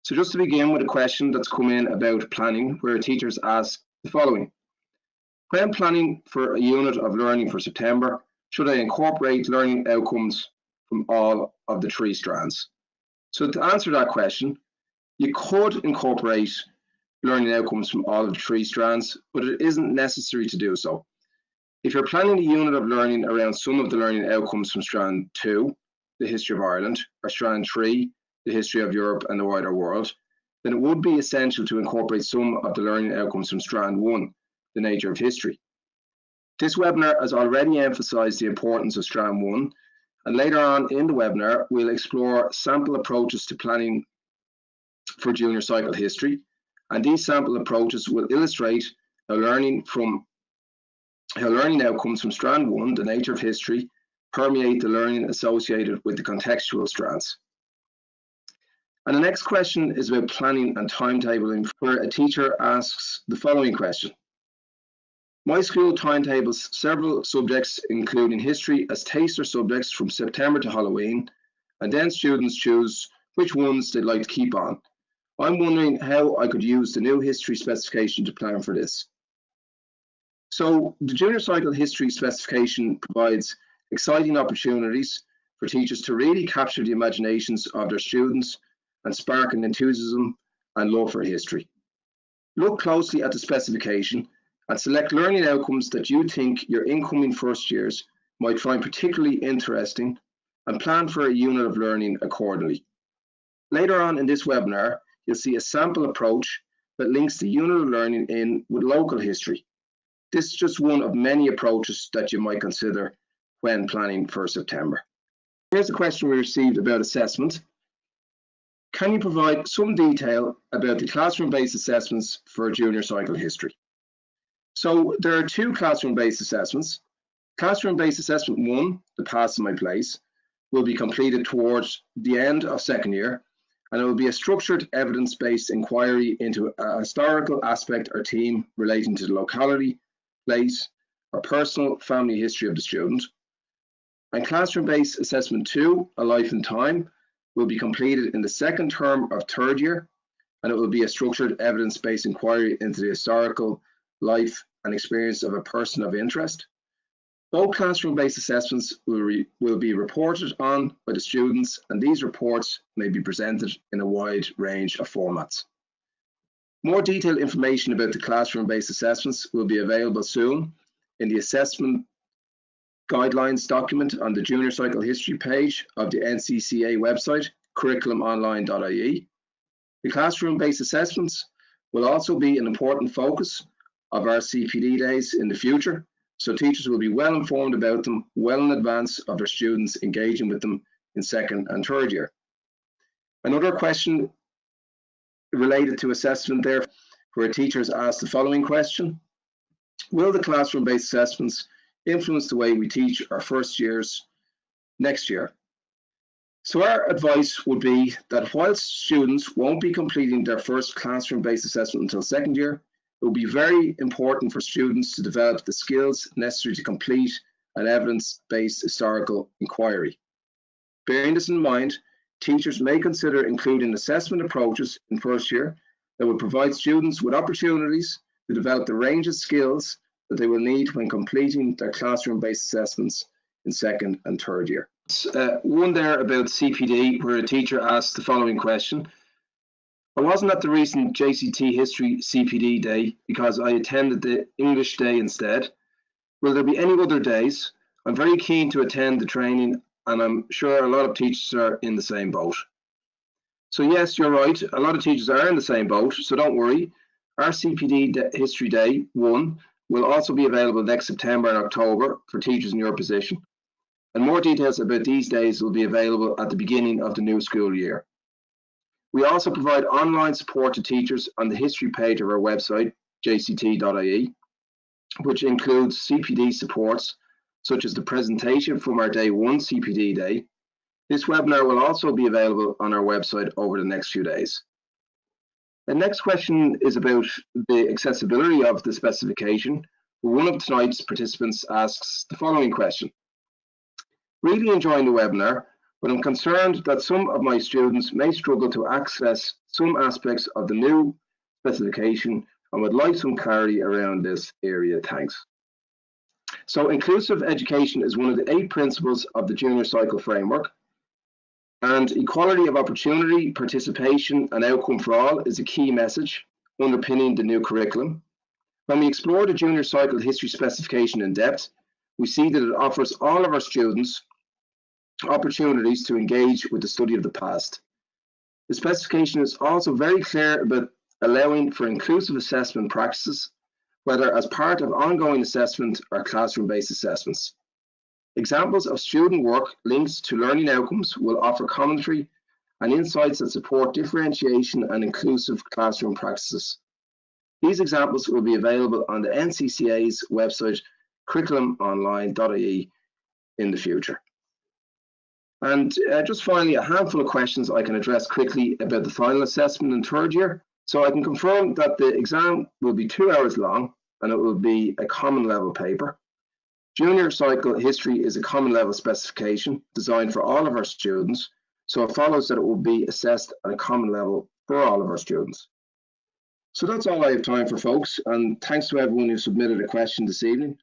So just to begin with a question that's come in about planning, where teachers ask the following. When planning for a unit of learning for September, should I incorporate learning outcomes from all of the 3 strands? So to answer that question, you could incorporate learning outcomes from all of the 3 strands, but it isn't necessary to do so. If you're planning a unit of learning around some of the learning outcomes from Strand 2, the history of Ireland, or Strand 3, the history of Europe and the wider world, then it would be essential to incorporate some of the learning outcomes from Strand 1, the nature of history. This webinar has already emphasised the importance of Strand 1, and later on in the webinar, we'll explore sample approaches to planning for junior cycle history, and these sample approaches will illustrate how learning outcomes from Strand 1, the nature of history, permeate the learning associated with the contextual strands. And the next question is about planning and timetabling, where a teacher asks the following question. My school timetables several subjects, including history, as taster subjects from September to Halloween, and then students choose which ones they'd like to keep on. I'm wondering how I could use the new history specification to plan for this. So the junior cycle history specification provides exciting opportunities for teachers to really capture the imaginations of their students and spark an enthusiasm and love for history. Look closely at the specification and select learning outcomes that you think your incoming first years might find particularly interesting, and plan for a unit of learning accordingly. Later on in this webinar, you'll see a sample approach that links the unit of learning in with local history. This is just one of many approaches that you might consider when planning for September. Here's a question we received about assessment. Can you provide some detail about the classroom-based assessments for junior cycle history? So there are 2 classroom-based assessments. Classroom-based assessment 1, the pass in my place, will be completed towards the end of 2nd year, and it will be a structured evidence-based inquiry into a historical aspect or theme relating to the locality, place, or personal family history of the student. And classroom-based assessment 2, a life and time, will be completed in the 2nd term of 3rd year, and it will be a structured evidence-based inquiry into the historical life and experience of a person of interest. Both classroom-based assessments will be reported on by the students, and these reports may be presented in a wide range of formats. More detailed information about the classroom-based assessments will be available soon in the assessment guidelines document on the junior cycle history page of the NCCA website, curriculumonline.ie. The classroom-based assessments will also be an important focus of our CPD days in the future, so teachers will be well informed about them well in advance of their students engaging with them in 2nd and 3rd year. Another question related to assessment there, where teachers ask the following question. Will the classroom-based assessments influence the way we teach our first years next year? So our advice would be that whilst students won't be completing their first classroom-based assessment until 2nd year, it will be very important for students to develop the skills necessary to complete an evidence-based historical inquiry. Bearing this in mind, teachers may consider including assessment approaches in 1st year that will provide students with opportunities to develop the range of skills that they will need when completing their classroom-based assessments in 2nd and 3rd year. One there about CPD, where a teacher asked the following question. I wasn't at the recent JCT History CPD day because I attended the English day instead. Will there be any other days? I'm very keen to attend the training, and I'm sure a lot of teachers are in the same boat. So yes, you're right, a lot of teachers are in the same boat, so don't worry. Our CPD History Day 1 will also be available next September and October for teachers in your position. And more details about these days will be available at the beginning of the new school year. We also provide online support to teachers on the history page of our website, jct.ie, which includes CPD supports, such as the presentation from our Day 1 CPD Day. This webinar will also be available on our website over the next few days. The next question is about the accessibility of the specification. One of tonight's participants asks the following question. Really enjoying the webinar, but I'm concerned that some of my students may struggle to access some aspects of the new specification and would like some clarity around this area. Thanks. So inclusive education is one of the 8 principles of the junior cycle framework, and equality of opportunity, participation and outcome for all is a key message underpinning the new curriculum. When we explore the junior cycle history specification in depth, we see that it offers all of our students opportunities to engage with the study of the past. The specification is also very clear about allowing for inclusive assessment practices, whether as part of ongoing assessment or classroom-based assessments. Examples of student work linked to learning outcomes will offer commentary and insights that support differentiation and inclusive classroom practices. These examples will be available on the NCCA's website, curriculumonline.ie, in the future. And just finally, a handful of questions I can address quickly about the final assessment in 3rd year. So I can confirm that the exam will be 2 hours long and it will be a common level paper. Junior cycle history is a common level specification designed for all of our students, so it follows that it will be assessed at a common level for all of our students. So that's all I have time for, folks, and thanks to everyone who submitted a question this evening.